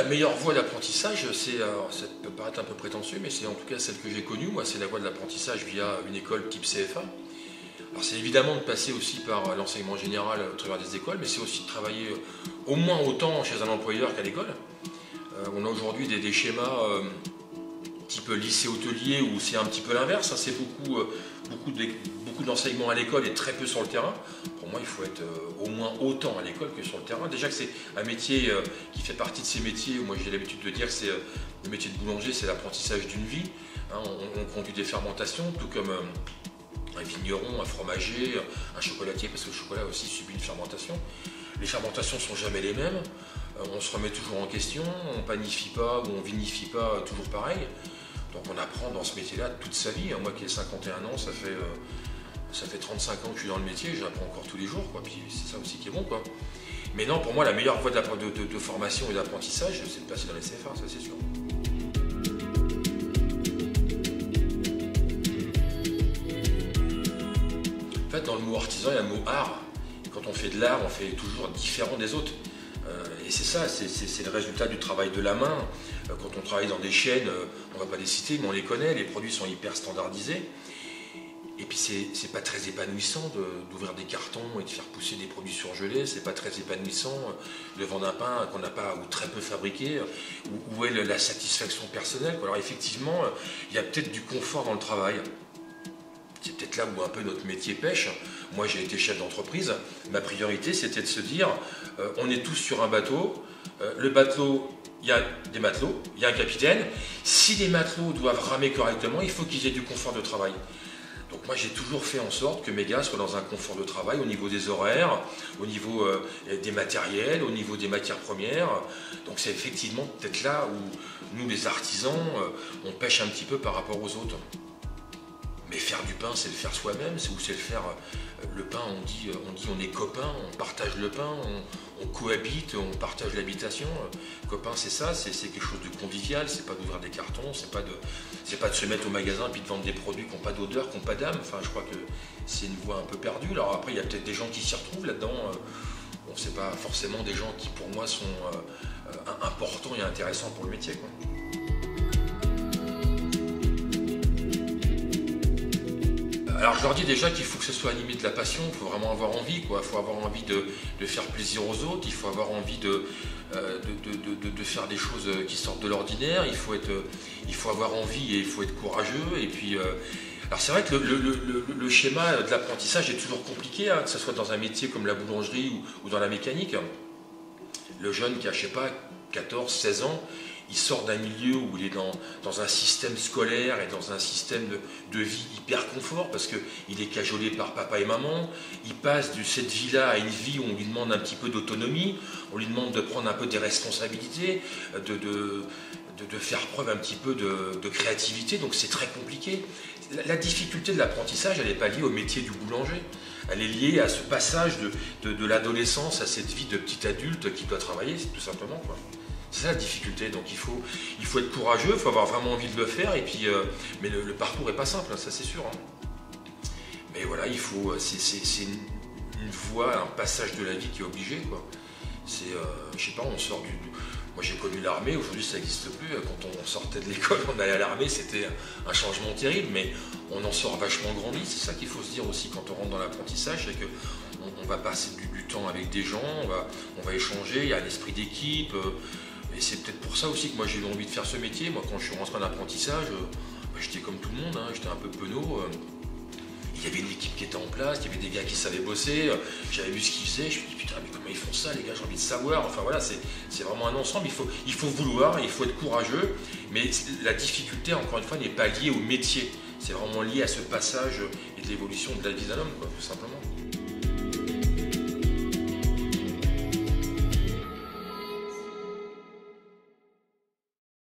meilleure voie d'apprentissage, ça peut paraître un peu prétentieux, mais c'est en tout cas celle que j'ai connue. Moi, c'est la voie de l'apprentissage via une école type CFA. Alors, c'est évidemment de passer aussi par l'enseignement général au travers des écoles, mais c'est aussi de travailler au moins autant chez un employeur qu'à l'école. On a aujourd'hui des schémas type lycée hôtelier où c'est un petit peu l'inverse. C'est beaucoup d'enseignement à l'école et très peu sur le terrain. Pour moi, il faut être au moins autant à l'école que sur le terrain. Déjà que c'est un métier qui fait partie de ces métiers, moi j'ai l'habitude de dire que c'est le métier de boulanger, c'est l'apprentissage d'une vie. On conduit des fermentations, tout comme un vigneron, un fromager, un chocolatier, parce que le chocolat aussi subit une fermentation. Les fermentations ne sont jamais les mêmes. On se remet toujours en question, on panifie pas ou on vinifie pas toujours pareil. Donc on apprend dans ce métier-là toute sa vie. Moi qui ai 51 ans, ça fait 35 ans que je suis dans le métier, j'apprends encore tous les jours, quoi. Puis c'est ça aussi qui est bon, quoi. Mais non, pour moi, la meilleure voie de formation et d'apprentissage, c'est de passer dans les CFA, ça c'est sûr. En fait, dans le mot artisan, il y a le mot art. Et quand on fait de l'art, on fait toujours différent des autres. Et c'est ça, c'est le résultat du travail de la main. Quand on travaille dans des chaînes, on ne va pas les citer, mais on les connaît, les produits sont hyper standardisés. Et puis c'est pas très épanouissant d'ouvrir des cartons et de faire pousser des produits surgelés, c'est pas très épanouissant de vendre un pain qu'on n'a pas ou très peu fabriqué, où est la satisfaction personnelle. Alors effectivement, il y a peut-être du confort dans le travail. C'est peut-être là où un peu notre métier pêche. Moi, j'ai été chef d'entreprise. Ma priorité, c'était de se dire, on est tous sur un bateau. Le bateau, il y a des matelots, il y a un capitaine. Si les matelots doivent ramer correctement, il faut qu'ils aient du confort de travail. Donc moi, j'ai toujours fait en sorte que mes gars soient dans un confort de travail au niveau des horaires, au niveau des matériels, au niveau des matières premières. Donc c'est effectivement peut-être là où nous, les artisans, on pêche un petit peu par rapport aux autres. Mais faire du pain, c'est le faire soi-même, c'est le faire. Le pain, on dit on est copains, on partage le pain, on cohabite, on partage l'habitation. Copain, c'est ça, c'est quelque chose de convivial, c'est pas d'ouvrir des cartons, c'est pas de se mettre au magasin et de vendre des produits qui n'ont pas d'odeur, qui n'ont pas d'âme. Enfin, je crois que c'est une voie un peu perdue. Alors après, il y a peut-être des gens qui s'y retrouvent là-dedans. Bon, c'est pas forcément des gens qui, pour moi, sont importants et intéressants pour le métier, quoi. Alors je leur dis déjà qu'il faut que ce soit animé de la passion, il faut vraiment avoir envie, quoi. Il faut avoir envie de faire plaisir aux autres, il faut avoir envie de faire des choses qui sortent de l'ordinaire, il faut avoir envie et il faut être courageux. Et puis, alors c'est vrai que le schéma de l'apprentissage est toujours compliqué, que ce soit dans un métier comme la boulangerie ou dans la mécanique. Le jeune qui a, je sais pas, 14, 16 ans, il sort d'un milieu où il est dans un système scolaire et dans un système de vie hyper confort parce qu'il est cajolé par papa et maman. Il passe de cette vie-là à une vie où on lui demande un petit peu d'autonomie, on lui demande de prendre un peu des responsabilités, de faire preuve un petit peu de créativité, donc c'est très compliqué. La difficulté de l'apprentissage, elle n'est pas liée au métier du boulanger, elle est liée à ce passage de l'adolescence à cette vie de petit adulte qui doit travailler, tout simplement, quoi. C'est ça la difficulté, donc il faut être courageux, il faut avoir vraiment envie de le faire, et puis, mais le parcours n'est pas simple, ça c'est sûr. Mais voilà, c'est une voie, un passage de la vie qui est obligé, quoi. Je sais pas, on sort moi j'ai connu l'armée, aujourd'hui ça n'existe plus. Quand on sortait de l'école, on allait à l'armée, c'était un changement terrible, mais on en sort vachement grandi. C'est ça qu'il faut se dire aussi quand on rentre dans l'apprentissage, c'est qu'on va passer du temps avec des gens, on va échanger, il y a l'esprit d'équipe. Et c'est peut-être pour ça aussi que moi j'ai eu envie de faire ce métier. Moi quand je suis rentré en apprentissage, j'étais comme tout le monde, j'étais un peu penaud. Il y avait une équipe qui était en place, il y avait des gars qui savaient bosser, j'avais vu ce qu'ils faisaient, je me dis putain mais comment ils font ça les gars, j'ai envie de savoir. Enfin voilà, c'est vraiment un ensemble, il faut vouloir, il faut être courageux, mais la difficulté encore une fois n'est pas liée au métier, c'est vraiment lié à ce passage et de l'évolution de la vie d'un homme, quoi, tout simplement.